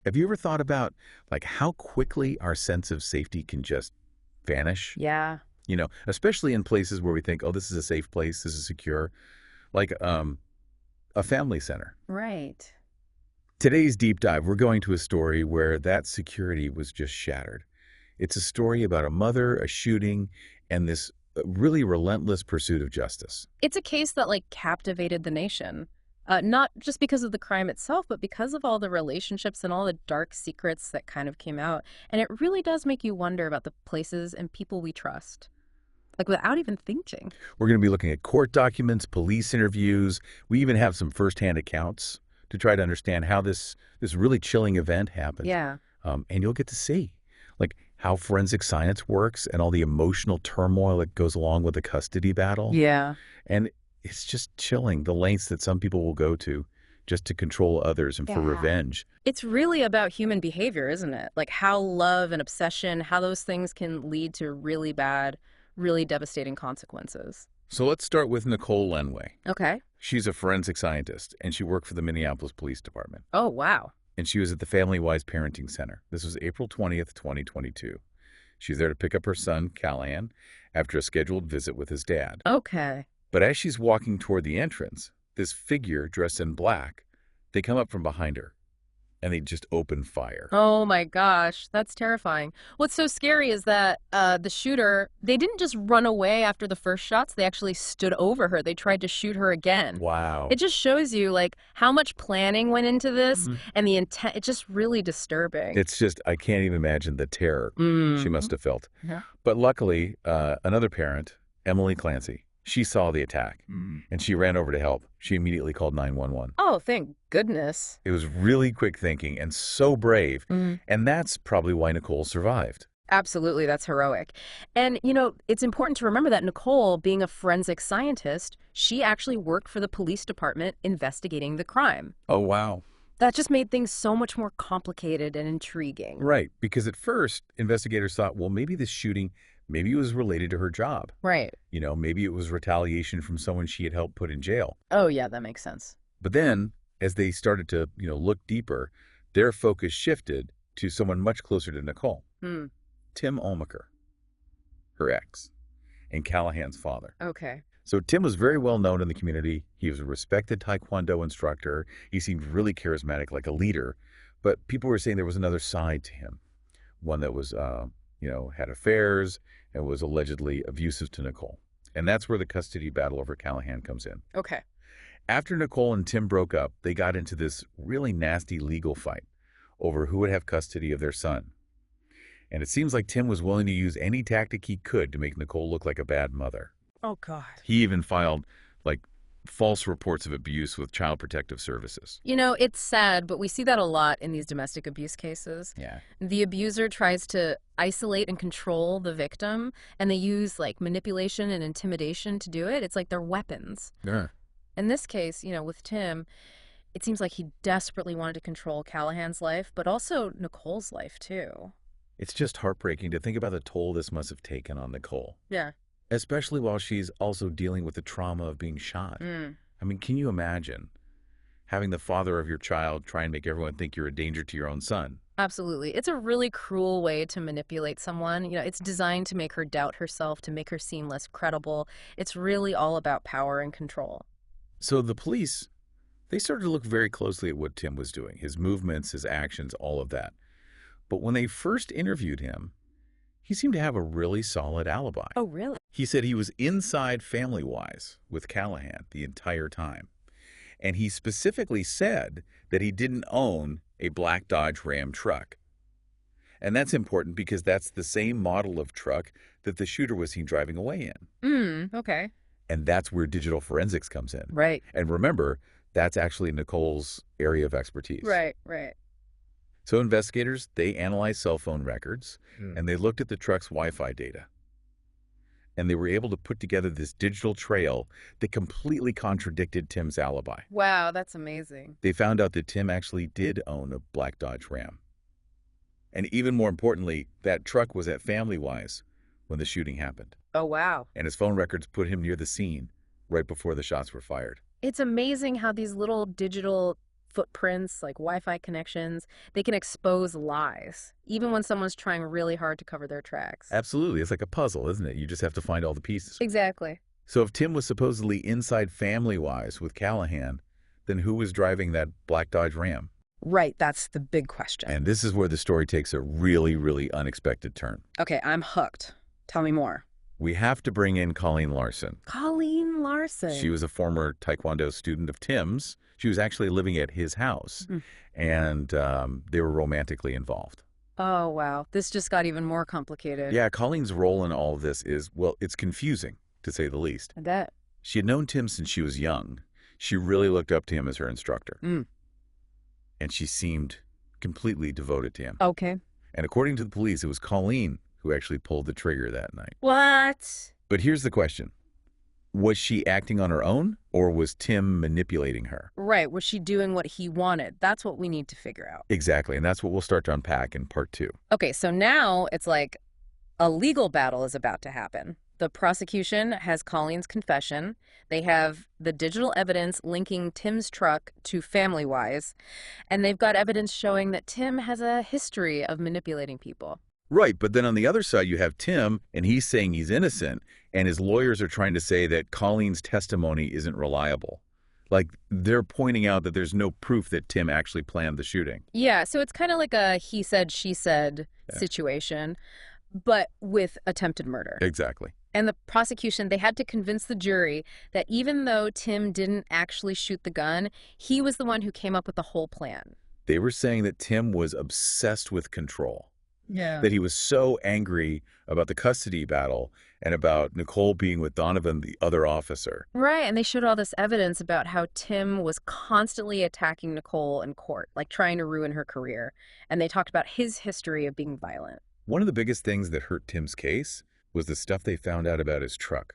Have you ever thought about like how quickly our sense of safety can just vanish? Yeah, Especially in places where we think, oh, this is a safe place, this is secure, like a family center. right. Today's deep dive, we're going to a story where that security was just shattered. It's a story about a mother, a shooting, and this really relentless pursuit of justice. It's a case that captivated the nation. Not just because of the crime itself, but because of all the relationships and all the dark secrets that kind of came out. And it really does make you wonder about the places and people we trust, without even thinking. We're going to be looking at court documents, police interviews. We even have some firsthand accounts to try to understand how this really chilling event happened. Yeah. And you'll get to see like how forensic science works and all the emotional turmoil that goes along with the custody battle. Yeah. And it's just chilling the lengths that some people will go to just to control others and for Yeah. revenge. It's really about human behavior, isn't it? Like how love and obsession, how those things can lead to really bad, really devastating consequences. So let's start with Nicole Lenway. Okay. She's a forensic scientist, and she worked for the Minneapolis Police Department. Oh, wow. And she was at the Family Wise Parenting Center. This was April 20th, 2022. She was there to pick up her son, Callahan, after a scheduled visit with his dad. Okay. But as she's walking toward the entrance, this figure dressed in black, they come up from behind her, and they just open fire. Oh my gosh, that's terrifying. What's so scary is that the shooter, they didn't just run away after the first shots, they actually stood over her. They tried to shoot her again. Wow. It just shows you how much planning went into this Mhm. and the intent. It's just really disturbing. It's just, I can't even imagine the terror she must have felt. Yeah. But luckily, another parent, Emily Clancy, she saw the attack, and she ran over to help. She immediately called 911. Oh, thank goodness. It was really quick thinking and so brave, Mm. and that's probably why Nicole survived. Absolutely, that's heroic. And, it's important to remember that Nicole, being a forensic scientist, she actually worked for the police department investigating the crime. Oh, wow. That just made things so much more complicated and intriguing. Right, because at first, investigators thought, well, maybe this shooting, maybe it was related to her job. Right. Maybe it was retaliation from someone she had helped put in jail. Oh, yeah, that makes sense. But then, as they started to, look deeper, their focus shifted to someone much closer to Nicole. Hmm. Tim Olmaker, her ex, and Callahan's father. Okay. So Tim was very well known in the community. He was a respected Taekwondo instructor. He seemed really charismatic, like a leader. But people were saying there was another side to him, one that was, had affairs and was allegedly abusive to Nicole. And that's where the custody battle over Callahan comes in. Okay. After Nicole and Tim broke up, they got into this really nasty legal fight over who would have custody of their son. And it seems like Tim was willing to use any tactic he could to make Nicole look like a bad mother. Oh, God. He even filed, false reports of abuse with Child Protective Services. It's sad, but we see that a lot in these domestic abuse cases. Yeah. The abuser tries to isolate and control the victim, and they use, manipulation and intimidation to do it. It's like they're weapons. Yeah. In this case, with Tim, it seems like he desperately wanted to control Callahan's life, but also Nicole's life, too. It's just heartbreaking to think about the toll this must have taken on Nicole, Yeah. especially while she's also dealing with the trauma of being shot. Mm. I mean, can you imagine having the father of your child try and make everyone think you're a danger to your own son? Absolutely. It's a really cruel way to manipulate someone. It's designed to make her doubt herself, to make her seem less credible. It's really all about power and control. So the police, they started to look very closely at what Tim was doing, his movements, his actions, all of that. But when they first interviewed him, he seemed to have a really solid alibi. Oh, really? He said he was inside Family Wise with Callahan the entire time. And he specifically said that he didn't own a black Dodge Ram truck. And that's important because that's the same model of truck that the shooter was seen driving away in. Okay. And that's where digital forensics comes in. Right. And remember, that's actually Nicole's area of expertise. Right, right. So investigators, they analyzed cell phone records, and they looked at the truck's Wi-Fi data. And they were able to put together this digital trail that completely contradicted Tim's alibi. Wow, that's amazing. They found out that Tim actually did own a black Dodge Ram. And even more importantly, that truck was at Family Wise when the shooting happened. Oh, wow. And his phone records put him near the scene right before the shots were fired. It's amazing how these little digital footprints, like Wi-Fi connections. They can expose lies, even when someone's trying really hard to cover their tracks. Absolutely. It's like a puzzle, isn't it? You just have to find all the pieces. Exactly. So if Tim was supposedly inside family-wise with Callahan, then who was driving that black Dodge Ram? Right, that's the big question. And this is where the story takes a really, really unexpected turn. Okay, I'm hooked. Tell me more. We have to bring in Colleen Larson. Colleen Larson. She was a former Taekwondo student of Tim's. She was actually living at his house, and they were romantically involved. Oh, wow. This just got even more complicated. Yeah, Colleen's role in all of this is, well, it's confusing, to say the least. I bet. She had known Tim since she was young. She really looked up to him as her instructor. And she seemed completely devoted to him. Okay. And according to the police, it was Colleen who actually pulled the trigger that night. What? But here's the question. Was she acting on her own, or was Tim manipulating her? Right. Was she doing what he wanted? That's what we need to figure out. Exactly, and that's what we'll start to unpack in part 2. Okay, so now it's like a legal battle is about to happen. The prosecution has Colleen's confession. They have the digital evidence linking Tim's truck to FamilyWise. And they've got evidence showing that Tim has a history of manipulating people. Right, but then on the other side, you have Tim, and he's saying he's innocent, and his lawyers are trying to say that Colleen's testimony isn't reliable. Like, they're pointing out that there's no proof that Tim actually planned the shooting. Yeah, so it's kind of like a he said, she said situation, but with attempted murder. Exactly. And the prosecution, they had to convince the jury that even though Tim didn't actually shoot the gun, he was the one who came up with the whole plan. They were saying that Tim was obsessed with control. Yeah. That he was so angry about the custody battle and about Nicole being with Donovan, the other officer. Right, and they showed all this evidence about how Tim was constantly attacking Nicole in court, like trying to ruin her career. And they talked about his history of being violent. One of the biggest things that hurt Tim's case was the stuff they found out about his truck.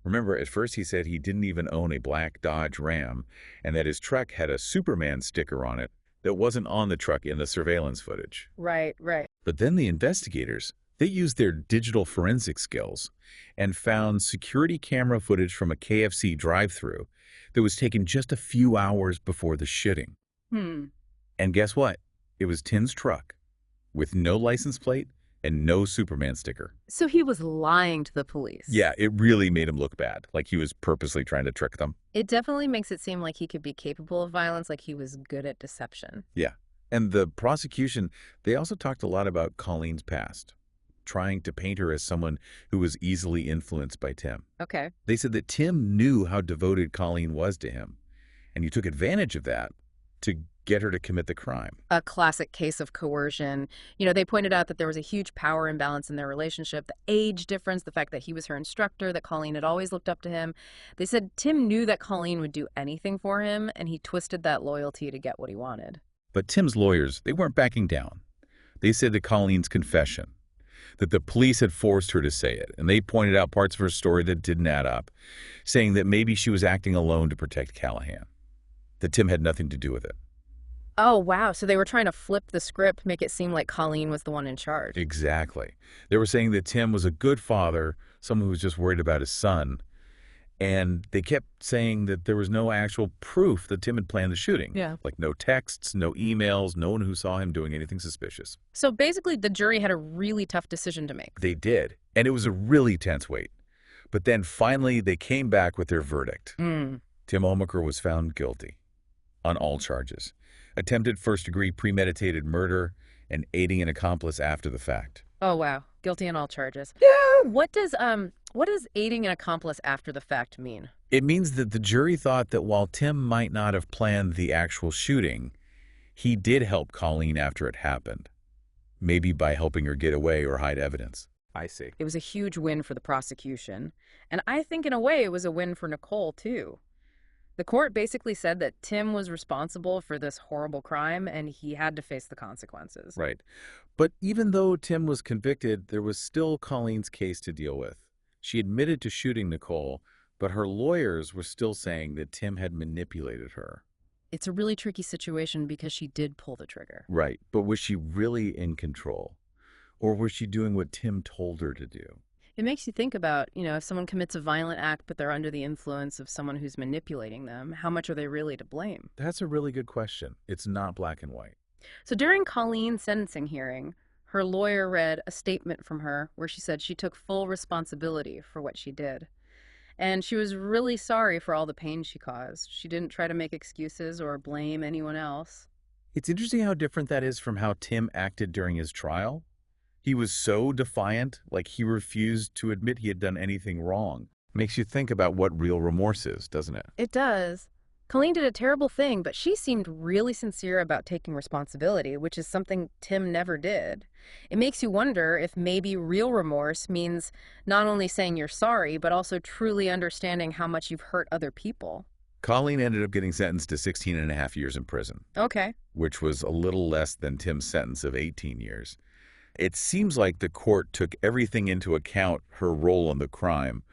Remember, at first he said he didn't even own a black Dodge Ram and that his truck had a Superman sticker on it that wasn't on the truck in the surveillance footage. Right, right. But then the investigators, they used their digital forensic skills and found security camera footage from a KFC drive-thru that was taken just a few hours before the shooting. And guess what? It was Tim's truck with no license plate and no Superman sticker. So he was lying to the police. Yeah, it really made him look bad, like he was purposely trying to trick them. It definitely makes it seem like he could be capable of violence, like he was good at deception. Yeah. And the prosecution, they also talked a lot about Colleen's past, trying to paint her as someone who was easily influenced by Tim. Okay. They said that Tim knew how devoted Colleen was to him, and he took advantage of that to get her to commit the crime. A classic case of coercion. You know, they pointed out that there was a huge power imbalance in their relationship, the age difference, the fact that he was her instructor, that Colleen had always looked up to him. They said Tim knew that Colleen would do anything for him, and he twisted that loyalty to get what he wanted. But Tim's lawyers, they weren't backing down. They said that Colleen's confession, that the police had forced her to say it, and they pointed out parts of her story that didn't add up, saying that maybe she was acting alone to protect Callahan, that Tim had nothing to do with it. Oh, wow. So they were trying to flip the script, make it seem like Colleen was the one in charge. Exactly. They were saying that Tim was a good father, someone who was just worried about his son, and they kept saying that there was no actual proof that Tim had planned the shooting. Yeah. Like no texts, no emails, no one who saw him doing anything suspicious. So basically, the jury had a really tough decision to make. They did, and it was a really tense wait. But then finally, they came back with their verdict. Tim Olmaker was found guilty on all charges. Attempted first-degree premeditated murder and aiding an accomplice after the fact. Oh, wow. Guilty on all charges. What does aiding an accomplice after the fact mean? It means that the jury thought that while Tim might not have planned the actual shooting, he did help Colleen after it happened. Maybe by helping her get away or hide evidence. I see. It was a huge win for the prosecution. And I think in a way it was a win for Nicole, too. The court basically said that Tim was responsible for this horrible crime and he had to face the consequences. Right. But even though Tim was convicted, there was still Colleen's case to deal with. She admitted to shooting Nicole, but her lawyers were still saying that Tim had manipulated her. It's a really tricky situation because she did pull the trigger. Right. But was she really in control? Or was she doing what Tim told her to do? It makes you think about, if someone commits a violent act but they're under the influence of someone who's manipulating them, how much are they really to blame? That's a really good question. It's not black and white. So during Colleen's sentencing hearing, her lawyer read a statement from her where she said she took full responsibility for what she did. And she was really sorry for all the pain she caused. She didn't try to make excuses or blame anyone else. It's interesting how different that is from how Tim acted during his trial. He was so defiant, like he refused to admit he had done anything wrong. Makes you think about what real remorse is, doesn't it? It does. Colleen did a terrible thing, but she seemed really sincere about taking responsibility, which is something Tim never did. It makes you wonder if maybe real remorse means not only saying you're sorry, but also truly understanding how much you've hurt other people. Colleen ended up getting sentenced to 16 and a half years in prison, Okay. which was a little less than Tim's sentence of 18 years. It seems like the court took everything into account, her role in the crime,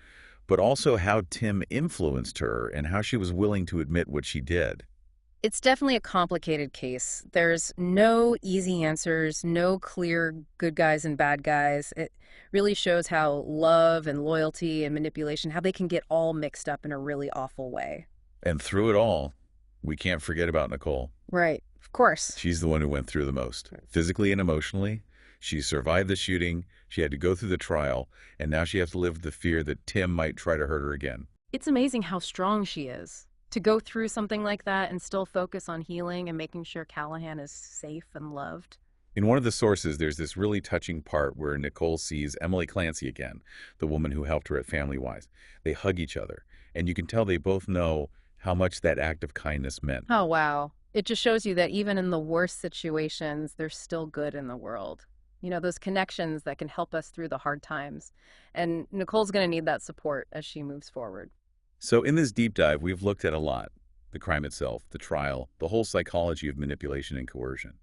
but also how Tim influenced her and how she was willing to admit what she did. It's definitely a complicated case. There's no easy answers, no clear good guys and bad guys. It really shows how love and loyalty and manipulation, how they can get all mixed up in a really awful way. And through it all, we can't forget about Nicole. Right. Of course. She's the one who went through the most, physically and emotionally. She survived the shooting, she had to go through the trial, and now she has to live with the fear that Tim might try to hurt her again. It's amazing how strong she is to go through something like that and still focus on healing and making sure Callahan is safe and loved. In one of the sources, there's this really touching part where Nicole sees Emily Clancy again, the woman who helped her at Family Wise. They hug each other, and you can tell they both know how much that act of kindness meant. Oh, wow. It just shows you that even in the worst situations, there's still good in the world. Those connections that can help us through the hard times. And Nicole's going to need that support as she moves forward. So in this deep dive, we've looked at a lot. The crime itself, the trial, the whole psychology of manipulation and coercion.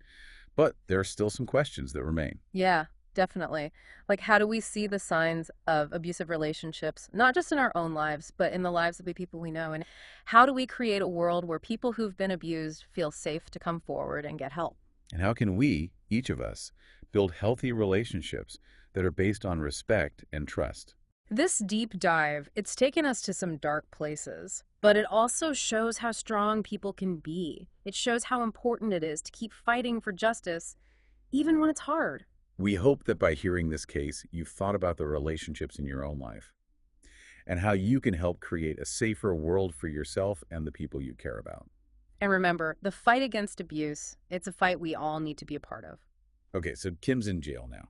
But there are still some questions that remain. Yeah, definitely. Like, how do we see the signs of abusive relationships, not just in our own lives, but in the lives of the people we know? And how do we create a world where people who've been abused feel safe to come forward and get help? And how can we, each of us, build healthy relationships that are based on respect and trust? This deep dive, it's taken us to some dark places, but it also shows how strong people can be. It shows how important it is to keep fighting for justice, even when it's hard. We hope that by hearing this case, you've thought about the relationships in your own life and how you can help create a safer world for yourself and the people you care about. And remember, the fight against abuse, it's a fight we all need to be a part of. Okay, so Kim's in jail now,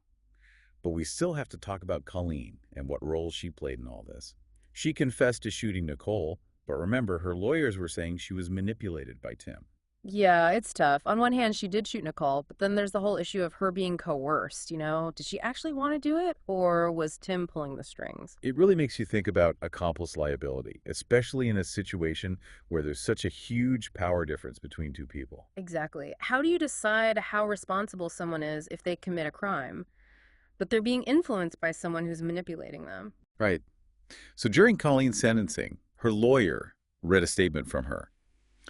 but we still have to talk about Colleen and what role she played in all this. She confessed to shooting Nicole, but remember, her lawyers were saying she was manipulated by Tim. Yeah, it's tough. On one hand, she did shoot Nicole, but then there's the whole issue of her being coerced, Did she actually want to do it, or was Tim pulling the strings? It really makes you think about accomplice liability, especially in a situation where there's such a huge power difference between two people. Exactly. How do you decide how responsible someone is if they commit a crime, but they're being influenced by someone who's manipulating them? Right. So during Colleen's sentencing, her lawyer read a statement from her.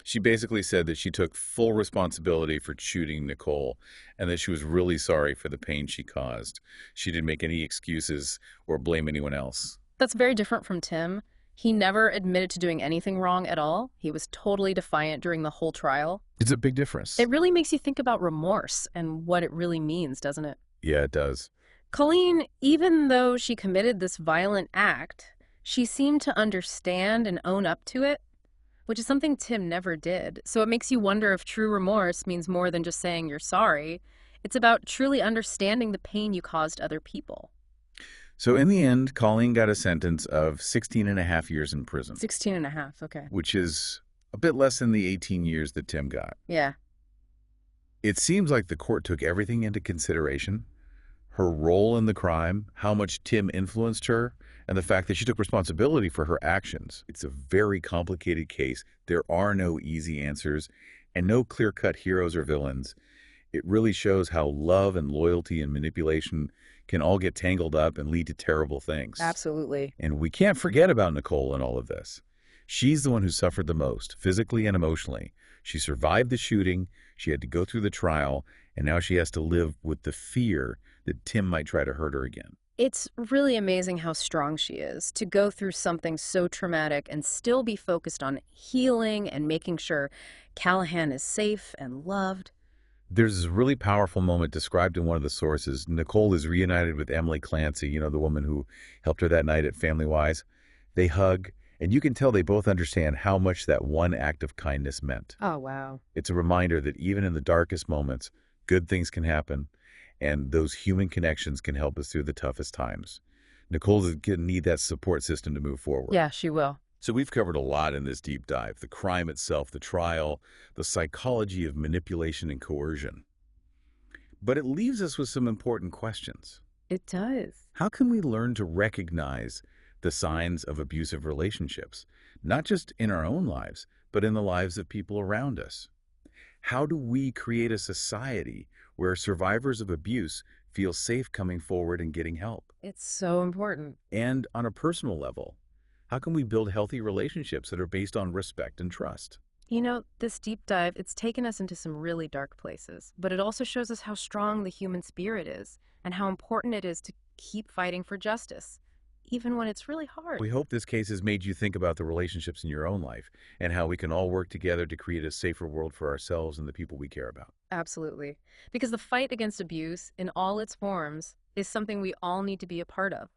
She basically said that she took full responsibility for shooting Nicole and that she was really sorry for the pain she caused. She didn't make any excuses or blame anyone else. That's very different from Tim. He never admitted to doing anything wrong at all. He was totally defiant during the whole trial. It's a big difference. It really makes you think about remorse and what it really means, doesn't it? Yeah, it does. Colleen, even though she committed this violent act, she seemed to understand and own up to it, which is something Tim never did. So it makes you wonder if true remorse means more than just saying you're sorry. It's about truly understanding the pain you caused other people. So in the end, Colleen got a sentence of 16 and a half years in prison. 16 and a half, okay. Which is a bit less than the 18 years that Tim got. Yeah. It seems like the court took everything into consideration. Her role in the crime, how much Tim influenced her, and the fact that she took responsibility for her actions. It's a very complicated case. There are no easy answers and no clear-cut heroes or villains. It really shows how love and loyalty and manipulation can all get tangled up and lead to terrible things. Absolutely. And we can't forget about Nicole in all of this. She's the one who suffered the most, physically and emotionally. She survived the shooting, she had to go through the trial, and now she has to live with the fear that Tim might try to hurt her again. It's really amazing how strong she is to go through something so traumatic and still be focused on healing and making sure Callahan is safe and loved. There's this really powerful moment described in one of the sources. Nicole is reunited with Emily Clancy, the woman who helped her that night at Family Wise. They hug, and you can tell they both understand how much that one act of kindness meant. Oh, wow. It's a reminder that even in the darkest moments, good things can happen, and those human connections can help us through the toughest times. Nicole's going to need that support system to move forward. Yeah, she will. So we've covered a lot in this deep dive: the crime itself, the trial, the psychology of manipulation and coercion. But it leaves us with some important questions. It does. How can we learn to recognize the signs of abusive relationships, not just in our own lives, but in the lives of people around us? How do we create a society where survivors of abuse feel safe coming forward and getting help? It's so important. And on a personal level, how can we build healthy relationships that are based on respect and trust? This deep dive, it's taken us into some really dark places, but it also shows us how strong the human spirit is and how important it is to keep fighting for justice, even when it's really hard. We hope this case has made you think about the relationships in your own life and how we can all work together to create a safer world for ourselves and the people we care about. Absolutely. Because the fight against abuse in all its forms is something we all need to be a part of.